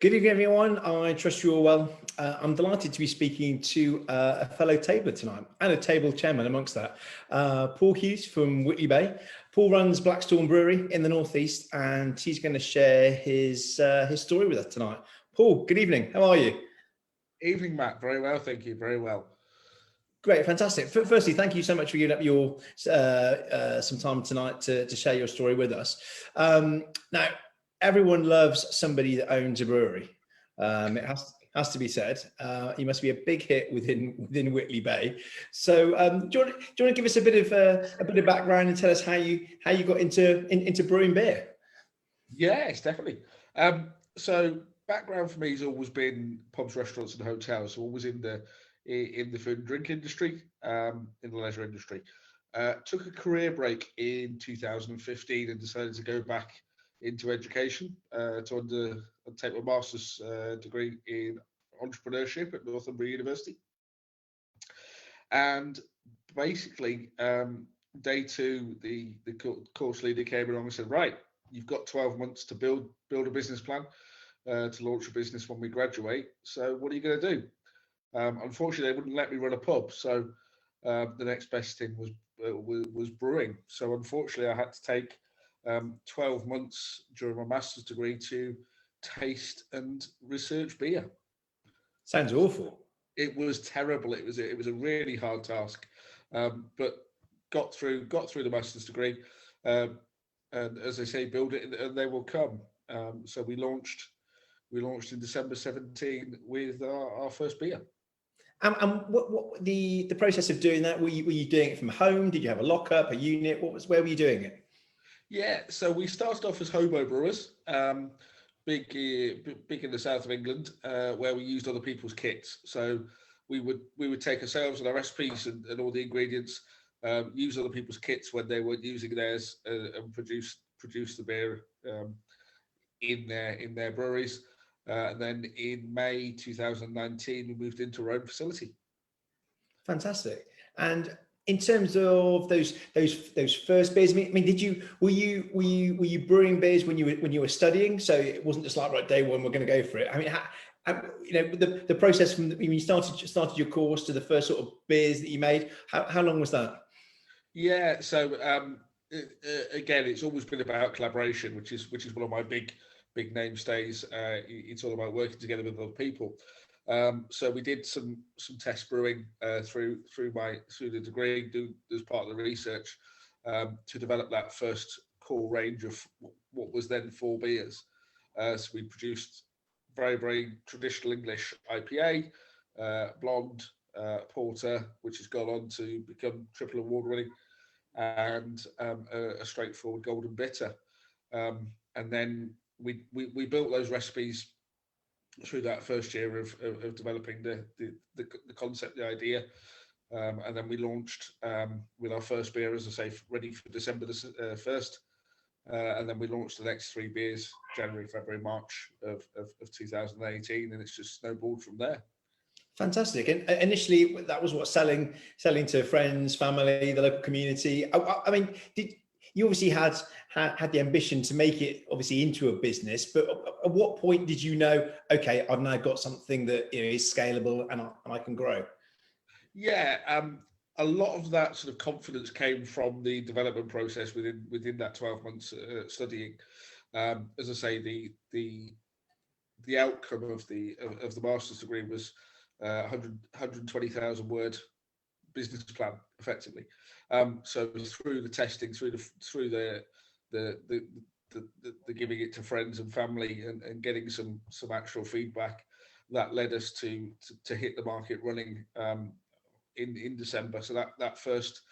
Good evening, everyone. I trust you all well. I'm delighted to be speaking to a fellow tabler tonight and a table chairman amongst that, Paul Hughes from Whitley Bay. Paul runs Black Storm Brewery in the Northeast, and he's going to share his story with us tonight. Paul, good evening. How are you? Evening, Matt. Very well, thank you. Very well. Great, fantastic. Firstly, thank you so much for giving up your some time tonight to share your story with us. Now, everyone loves somebody that owns a brewery. It has to be said. You must be a big hit within Whitley Bay. So, do you want to give us a bit of background and tell us how you got into brewing beer? Yes, definitely. So, background for me has always been pubs, restaurants, and hotels. So, always in the food and drink industry, in the leisure industry. Took a career break in 2015 and decided to go back into education to take my master's degree in entrepreneurship at Northumbria University. And basically, day two, the course leader came along and said, "Right, you've got 12 months to build a business plan to launch a business when we graduate. So what are you going to do?" Unfortunately, they wouldn't let me run a pub, so the next best thing was brewing. So unfortunately, I had to take 12 months during my master's degree to taste and research beer. Sounds awful. It was terrible. It was a really hard task, but got through the master's degree, and as they say, build it and they will come. So we launched in December 17 with our first beer. And what the process of doing that? Were you doing it from home? Did you have a lockup, a unit? Where were you doing it? Yeah, so we started off as hobo brewers, big in the south of England, where we used other people's kits. So we would take ourselves and our recipes and all the ingredients, use other people's kits when they weren't using theirs, and produce the beer in their breweries. And then in May 2019, we moved into our own facility. Fantastic. And in terms of those first beers, I mean, were you brewing beers when you were studying? So it wasn't just like, right, day one, we're going to go for it. I mean, the process from when you started your course to the first sort of beers that you made, how long was that? Yeah, so again, it's always been about collaboration, which is one of my big mainstays. It's all about working together with other people. So we did some test brewing through the degree, as part of the research, to develop that first core range of what was then 4 beers. So we produced very, very traditional English IPA, blonde, porter, which has gone on to become triple award winning, and a straightforward golden bitter. And then we built those recipes through that first year of developing the concept, the idea, and then we launched with our first beer, as I say, ready for December the 1st, and then we launched the next 3 beers January, February, March of 2018, and it's just snowballed from there. Fantastic. And initially, that was what selling to friends, family, the local community. I mean, you obviously had the ambition to make it obviously into a business, but at what point did you know, okay, I've now got something that is scalable and I can grow? Yeah, a lot of that sort of confidence came from the development process within that 12 months studying. As I say, the outcome of the master's degree was 120,000 word business plan, effectively. So through the testing, through the giving it to friends and family and getting some actual feedback, that led us to hit the market running in December. So that first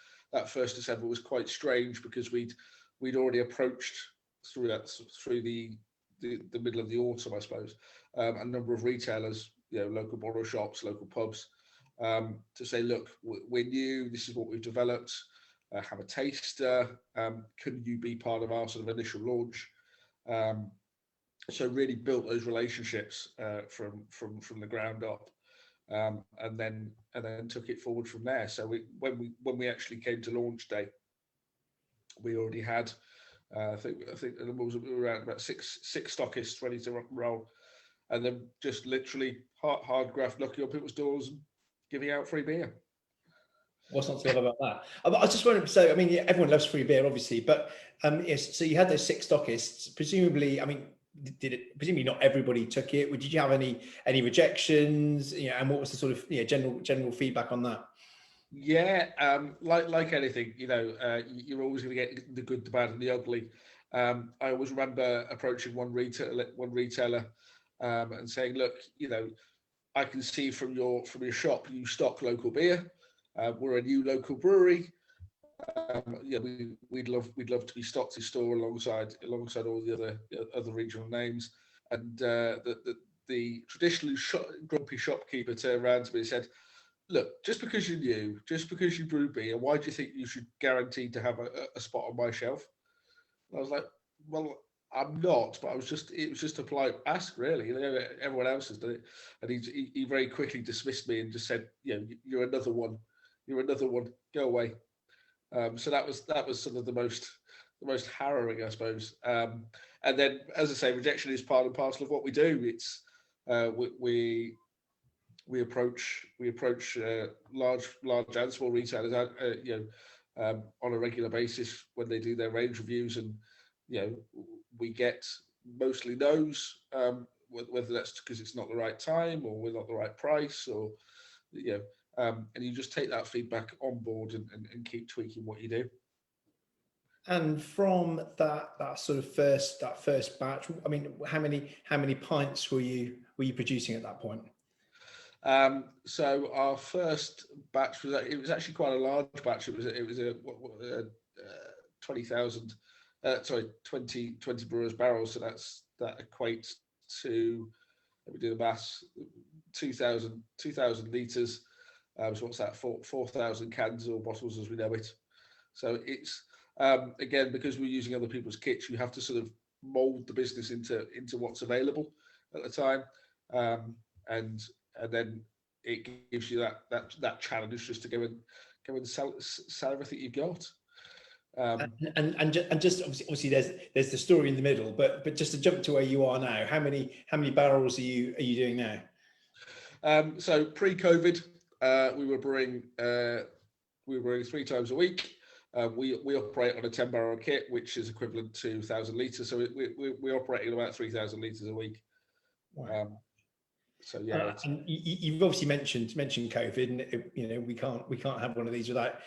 December was quite strange, because we'd already approached through the middle of the autumn, I suppose, a number of retailers, local bottle shops, local pubs, to say, look, we're new, this is what we've developed, have a taster, can you be part of our sort of initial launch? So really built those relationships from the ground up, and then took it forward from there. So when we actually came to launch day, we already had I think the number was around about six stockists ready to rock and roll. and then just literally hard graft knocking on people's doors and giving out free beer. What's not to love about that? I was just wondering, so I mean, yeah, everyone loves free beer, obviously, but yes, so you had those 6 stockists. Presumably, I mean, presumably not everybody took it. Did you have any rejections? And what was the sort of general feedback on that? Yeah, like anything, you're always going to get the good, the bad, and the ugly. I always remember approaching one retailer, and saying, "Look, I can see from your shop you stock local beer. We're a new local brewery. We'd love to be stocked in store alongside all the other regional names." And the traditionally grumpy shopkeeper turned around to me and said, "Look, just because you're new, just because you brew beer, why do you think you should guarantee to have a spot on my shelf?" And I was like, "Well, I'm not, but it was just a polite ask, really. Everyone else has done it." And he very quickly dismissed me and just said, "You're another one. You're another one. Go away." So that was sort of the most harrowing, I suppose. And then, as I say, rejection is part and parcel of what we do. It's we approach large and small retailers, on a regular basis when they do their range reviews, and we get mostly no's, whether that's because it's not the right time or we're not the right price, or and you just take that feedback on board and keep tweaking what you do. And from that sort of first batch, I mean, how many pints were you producing at that point? So our first batch was actually quite a large batch. It was a 20,000, 20 brewers barrels. So that equates to, let me do the maths, 2,000 litres. So what's that? 4,000 cans or bottles as we know it. So it's again, because we're using other people's kits, you have to sort of mould the business into what's available at the time, and then it gives you that challenge just to go and sell everything you've got. And just obviously there's the story in the middle, but just to jump to where you are now, how many barrels are you doing now? So pre-COVID, we were brewing 3 times a week. We operate on a 10 barrel kit, which is equivalent to 1,000 litres. So we're operating about 3,000 litres a week. Wow. So yeah, and you've obviously mentioned COVID, and we can't have one of these without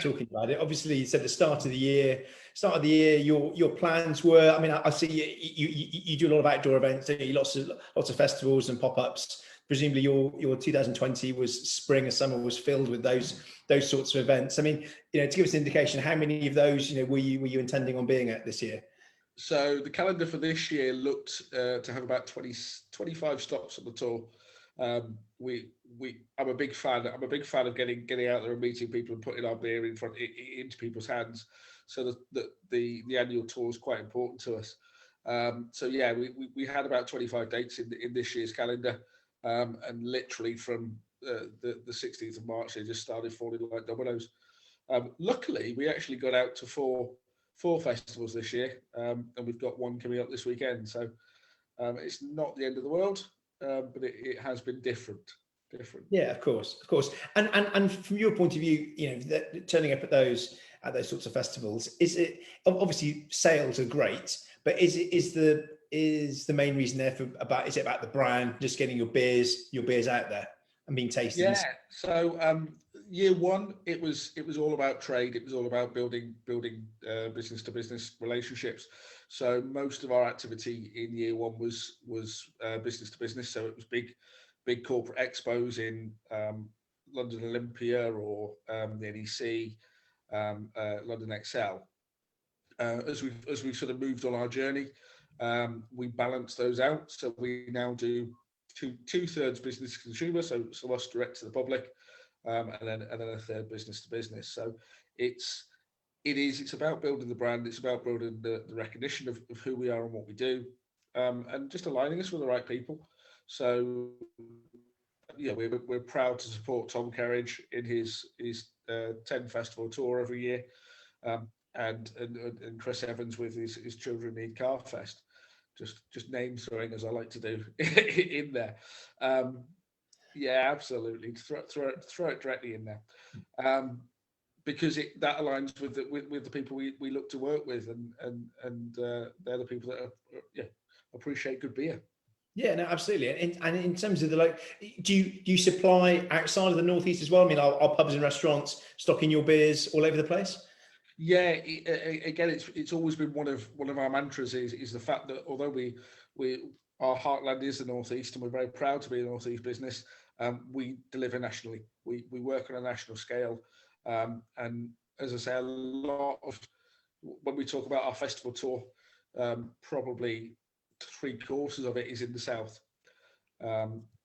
talking about it. Obviously, you said the start of the year, your plans were. I mean, I see you do a lot of outdoor events, lots of festivals and pop-ups. Presumably, your 2020 was spring and summer was filled with those sorts of events. I mean, to give us an indication, how many of those were you intending on being at this year? So the calendar for this year looked to have about 25 stops on the tour. I'm a big fan. I'm a big fan of getting out there and meeting people and putting our beer into people's hands. So the annual tour is quite important to us. So yeah, we had about 25 dates in this year's calendar, and literally from the 16th of March, they just started falling like dominoes. Luckily, we actually got out to four festivals this year, and we've got one coming up this weekend. So it's not the end of the world, but it has been different. Yeah, of course. And from your point of view, turning up at those sorts of festivals, is it obviously sales are great, but is the main reason there about the brand, just getting your beers out there and being tasted? Yeah. So year one, it was all about trade. It was all about building business to business relationships. So most of our activity in year one was business to business. So it was big corporate expos in London Olympia or the NEC, London Excel. As we've sort of moved on our journey, we balance those out. So we now do two-thirds business to consumer, so us direct to the public, and then a third business to business. So it's about building the brand. It's about building the recognition of who we are and what we do, and just aligning us with the right people. So yeah, we're proud to support Tom Kerridge in his 10 festival tour every year, and Chris Evans with his Children Need Car Fest. just name throwing, as I like to do in there. Yeah, absolutely. Throw it directly in there, because that aligns with the people we look to work with, and they're the people that appreciate good beer. Yeah, no, absolutely. And in terms of the do you supply outside of the Northeast as well? I mean, are pubs and restaurants stocking your beers all over the place? Yeah, again, it's always been one of our mantras is the fact that although we our heartland is the Northeast, and we're very proud to be a Northeast business, we deliver nationally. We work on a national scale, and as I say, a lot of when we talk about our festival tour, probably 3/4 of it is in the south.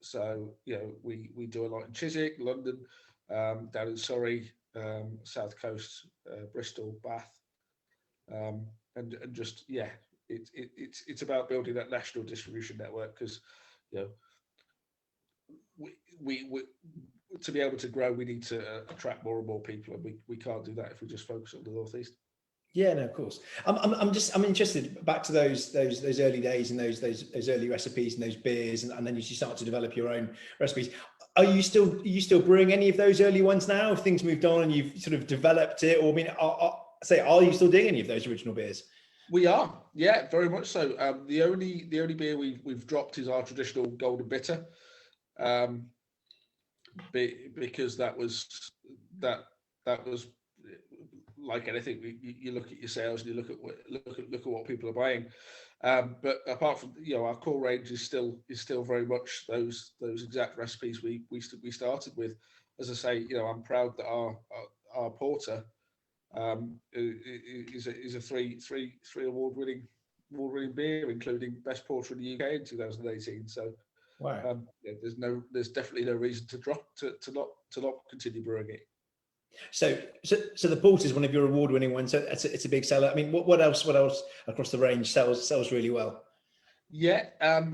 So we do a lot in Chiswick, London, down in Surrey, South Coast, Bristol, Bath, and just it's about building that national distribution network, because we to be able to grow, we need to attract more and more people, and we can't do that if we just focus on the Northeast. Yeah, no, of course. I'm interested back to those early days and those early recipes and those beers, and then you start to develop your own recipes. Are you still brewing any of those early ones now? If things moved on and you've sort of developed it, or I mean, are you still doing any of those original beers? We are, yeah, very much so. The only beer we've dropped is our traditional golden bitter, because that was like anything. You look at your sales and you look at what people are buying. But apart from our core range is still very much those exact recipes we started with. As I say, I'm proud that our porter is a three award-winning beer, including best porter in the UK in 2018. So Wow. there's definitely no reason to not continue brewing it. So the port is one of your award-winning ones. So it's a big seller. I mean, what else across the range sells really well? Yeah,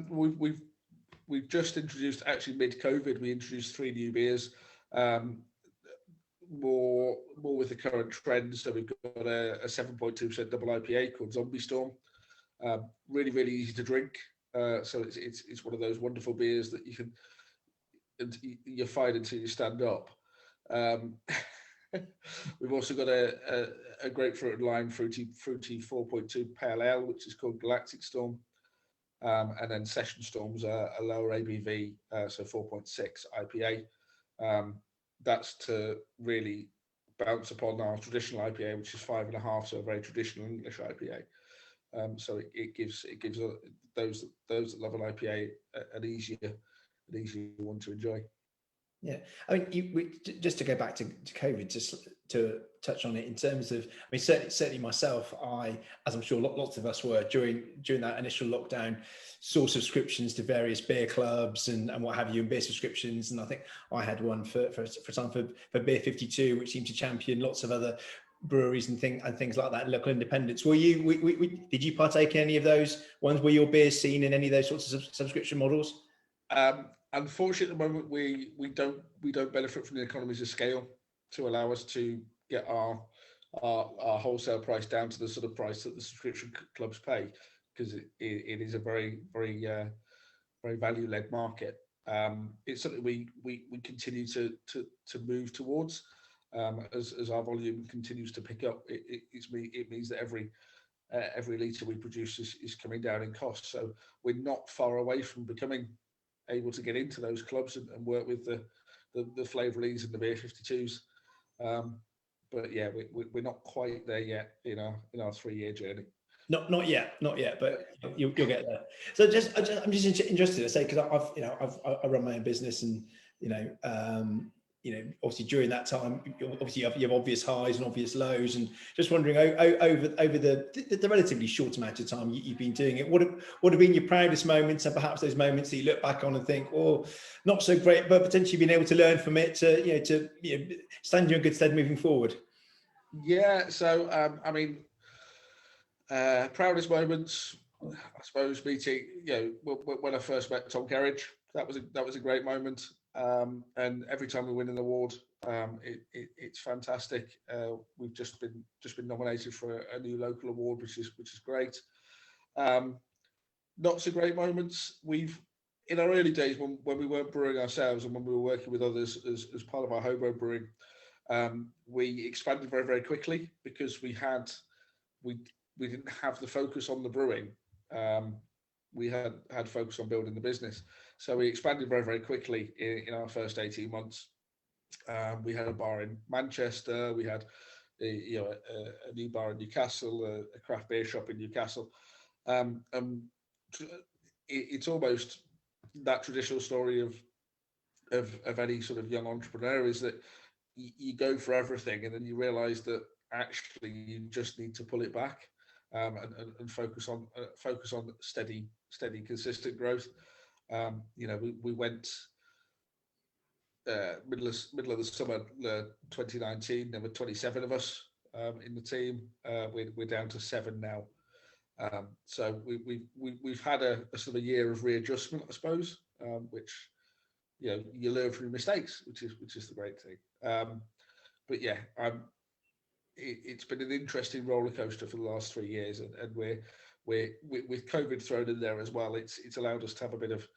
we've just introduced, actually mid-COVID, we introduced 3 new beers. More with the current trend. So we've got a 7.2% double IPA called Zombie Storm. Really, really easy to drink. So it's one of those wonderful beers that you're fine until you stand up. We've also got a grapefruit and lime fruity 4.2 pale ale, which is called Galactic Storm. And then Session Storm's a lower ABV, so 4.6 IPA. That's to really bounce upon our traditional IPA, which is 5.5, so a very traditional English IPA. So it gives those that love an IPA an easier one to enjoy. Yeah, I mean, just to go back to COVID, just to touch on it in terms of, I mean, certainly myself, as I'm sure lots of us were during that initial lockdown, saw subscriptions to various beer clubs and what have you, and beer subscriptions, and I think I had one for Beer 52, which seemed to champion lots of other breweries and things like that, local independents. Did you partake in any of those ones? Were your beers seen in any of those sorts of subscription models? Unfortunately, at the moment, we don't benefit from the economies of scale to allow us to get our wholesale price down to the sort of price that the subscription clubs pay, because it is a very value led market. It's something we continue to move towards, as our volume continues to pick up. It means that every litre we produce is coming down in cost. So we're not far away from becoming able to get into those clubs and work with the Flavour Lees and the Beer 52s. But yeah, we're not quite there yet in our 3-year journey. Not yet, but you'll get there. So I'm just interested to say, because I run my own business, and obviously during that time, obviously you have obvious highs and obvious lows, and just wondering over the relatively short amount of time you've been doing it, what have been your proudest moments, and perhaps those moments that you look back on and think, well, not so great, but potentially being able to learn from it to stand you in good stead moving forward? Yeah, so I mean, proudest moments, I suppose, meeting when I first met Tom Kerridge. That was a great moment. And every time we win an award, it's fantastic. We've just been nominated for a new local award, which is great. not so great moments. In our early days when we weren't brewing ourselves and when we were working with others as part of our hobo brewing, we expanded very, very quickly because we didn't have the focus on the brewing. We had focus on building the business. So we expanded very, very quickly in our first 18 months. We had a bar in Manchester. We had a new bar in Newcastle, a craft beer shop in Newcastle. It's almost that traditional story of any sort of young entrepreneur is that you go for everything and then you realize that actually you just need to pull it back, and focus on steady consistent growth. We went middle of the summer 2019. There were 27 of us in the team. We're down to 7 now. So we've had a sort of a year of readjustment, I suppose, which you learn from your mistakes, which is the great thing. But yeah, it's been an interesting roller coaster for the last 3 years, and we're with COVID thrown in there as well. It's allowed us to have a bit of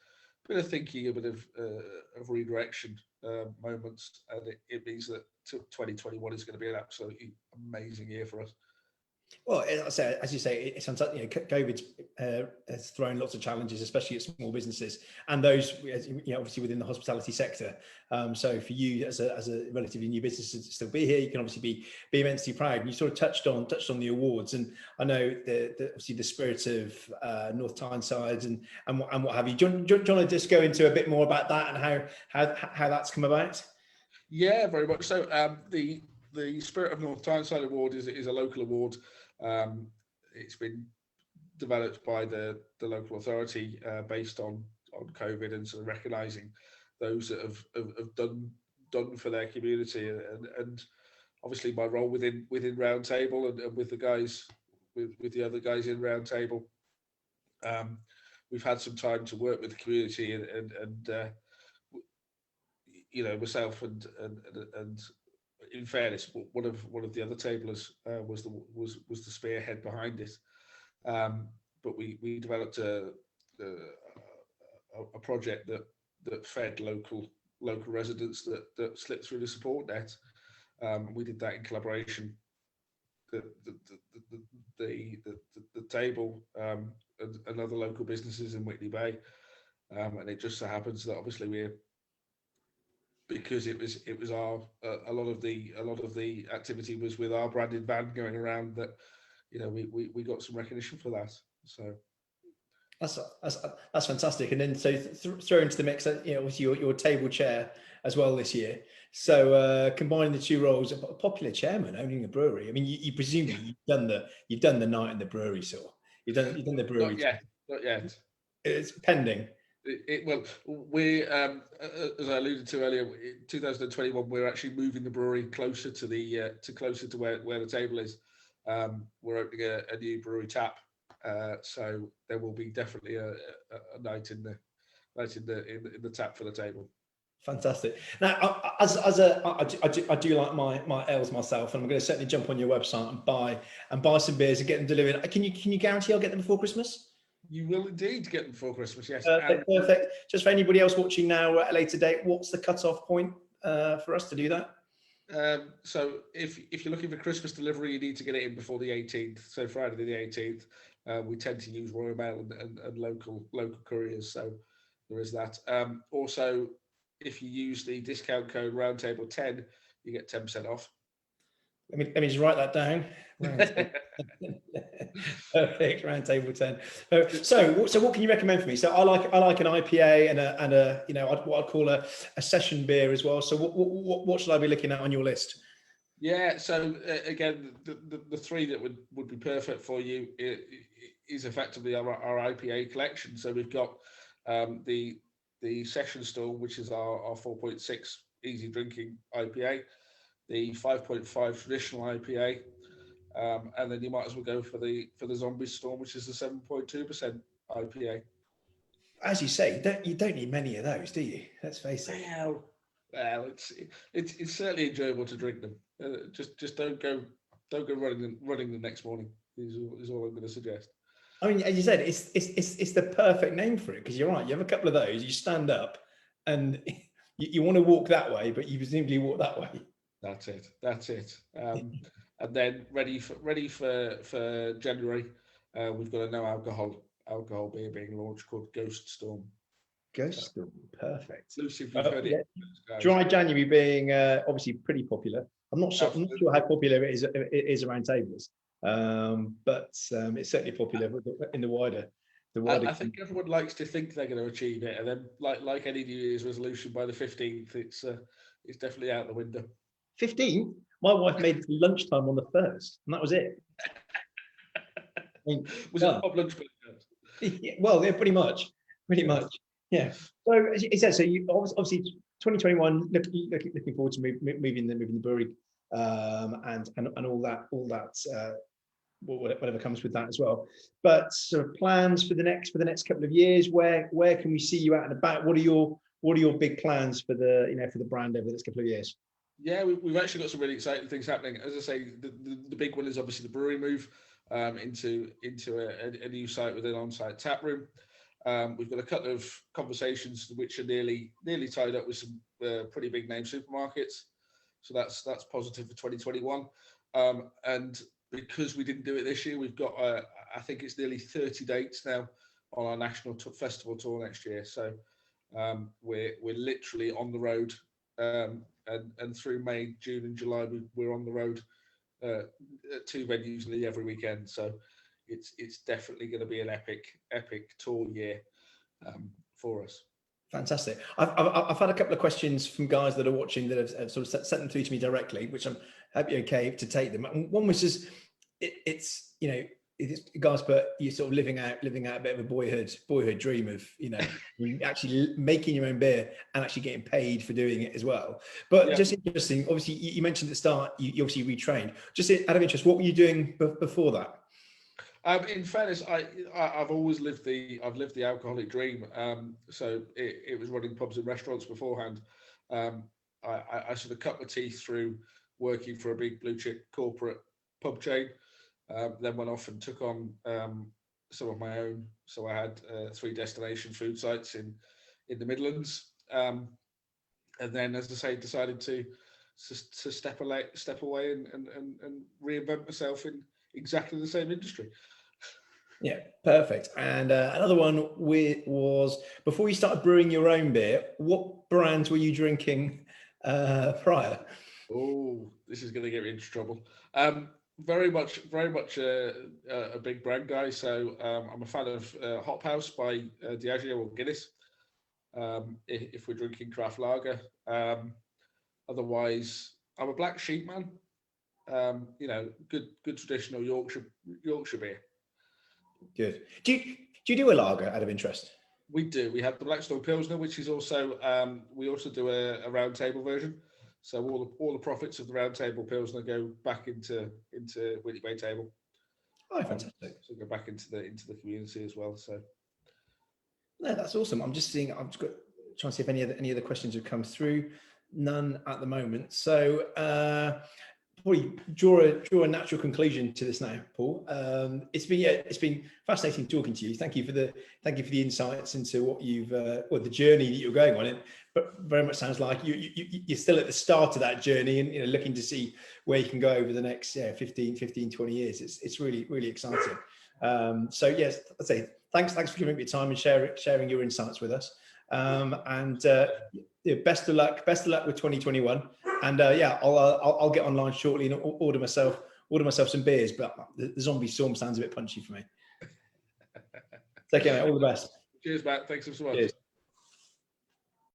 thinking, a bit of redirection moments, and it means that 2021 is going to be an absolutely amazing year for us. Well, as you say, it's fantastic. COVID has thrown lots of challenges, especially at small businesses, and those, obviously within the hospitality sector. So for you, as a relatively new business to still be here, you can obviously be immensely proud. And you sort of touched on the awards, and I know obviously the spirit of North Tyneside and what have you. Do you want to just go into a bit more about that and how that's come about? Yeah, very much so. The Spirit of North Tyneside Award is a local award. It's been developed by the local authority based on COVID, and sort of recognising those that have done for their community, and obviously my role within Roundtable and with the guys with the other guys in Roundtable. We've had some time to work with the community, and myself and in fairness, one of the other tablers was the spearhead behind it. But we developed a project that fed local residents that slipped through the support net. We did that in collaboration. The table and other local businesses in Whitley Bay, and it just so happens that obviously because it was our a lot of the activity was with our branded van going around, that we got some recognition for that. So that's fantastic. And then so throw into the mix with your table chair as well this year. So combining the two roles, a popular chairman owning a brewery. I mean, you presumably you've done the night in the brewery, so you've done the brewery. Not yet. It's pending. Well, we as I alluded to earlier, in 2021 we're actually moving the brewery closer to where the table is. We're opening a new Brewery Tap, so there will be definitely a night in the tap for the table. Fantastic. Now, I do like my ales myself, and I'm going to certainly jump on your website and buy some beers and get them delivered. Can you guarantee I'll get them before Christmas? You will indeed get them before Christmas, yes. Perfect. Just for anybody else watching now at a later date, what's the cut-off point for us to do that? So if you're looking for Christmas delivery, you need to get it in before the 18th. So Friday the 18th. We tend to use Royal Mail and local couriers, so there is that. Also, if you use the discount code Roundtable 10, you get 10% off. Let me just write that down. Perfect. Roundtable 10. So what can you recommend for me? So I like an IPA and a what I'd call a session beer as well. So what should I be looking at on your list? Yeah. So again, the three that would be perfect for you is effectively our IPA collection. So we've got the Session Storm, which is our 4.6 easy drinking IPA, the 5.5 traditional IPA, and then you might as well go for the Zombie Storm, which is the 7.2% IPA. As you say, you don't need many of those, do you? Let's face it. Well, it's certainly enjoyable to drink them. Just don't go running the next morning. Is all I'm going to suggest. I mean, as you said, it's the perfect name for it, because you're right. You have a couple of those, you stand up, and you want to walk that way, but you presumably walk that way. That's it. That's it. And then ready for January, we've got a no alcohol beer being launched called Ghost Storm. Ghost Storm, perfect. Lucy, if you've heard it, guys. Dry January being obviously pretty popular. I'm not sure how popular it is around tables, but it's certainly popular in the wider. I think everyone likes to think they're going to achieve it, and then like any New Year's resolution, by the 15th, it's definitely out the window. 15th? My wife made it to lunchtime on the 1st, and that was it. Was it a pub lunch? Yeah, well, yeah, pretty much. Yeah. So as you said, so you obviously 2021, looking forward to moving the brewery, and all that whatever comes with that as well. But sort of plans for the next couple of years, where can we see you out and about? What are your big plans for the brand over the next couple of years? Yeah, we've actually got some really exciting things happening. As I say, the big one is obviously the brewery move into a new site with an on-site tap room. We've got a couple of conversations which are nearly tied up with some pretty big name supermarkets, so that's positive for 2021. And because we didn't do it this year, we've got I think it's nearly 30 dates now on our national festival tour next year. So we're literally on the road, and through May, June, and July we're on the road at 2 venues nearly every weekend. So it's definitely going to be an epic tour year for us. Fantastic. I've had a couple of questions from guys that are watching that have sort of sent them through to me directly, which I'm happy okay to take them. And one was just it's guys, but you're sort of living out a bit of a boyhood dream of you actually making your own beer and actually getting paid for doing it as well. But just interesting, obviously you mentioned at the start you obviously retrained. Just out of interest, what were you doing before that? In fairness, I've always lived the alcoholic dream. So it was running pubs and restaurants beforehand. I sort of cut my teeth through working for a big blue chip corporate pub chain. Then went off and took on some of my own. So I had 3 destination food sites in the Midlands. And then, as I say, decided to step away and reinvent myself in exactly the same industry. Yeah, perfect. And another one was, before you started brewing your own beer, what brands were you drinking prior? Oh, this is going to get me into trouble. Very much a big brand guy. So I'm a fan of Hop House by Diageo or Guinness. If we're drinking craft lager, otherwise I'm a black sheep man. Good traditional Yorkshire beer. Good. Do you do a lager out of interest? We do. We have the Black Storm Pilsner, which is also we also do a round table version. So all the profits of the round table Pilsner go back into Whitley Bay Table. Oh, fantastic! So go back into the community as well. So no, that's awesome. I'm just trying to see if any other questions have come through. None at the moment. So probably draw a natural conclusion to this now, Paul. It's been fascinating talking to you. Thank you for the insights into what you've the journey that you're going on. It but very much sounds like you're still at the start of that journey, and looking to see where you can go over the next 15, 20 years. It's really, really exciting. So yes, I'd say thanks for giving me your time and sharing your insights with us. Best of luck with 2021. And I'll get online shortly and order myself some beers. But the Zombie Storm sounds a bit punchy for me. Take care, mate. All the best. Cheers, Matt. Thanks so much. Cheers.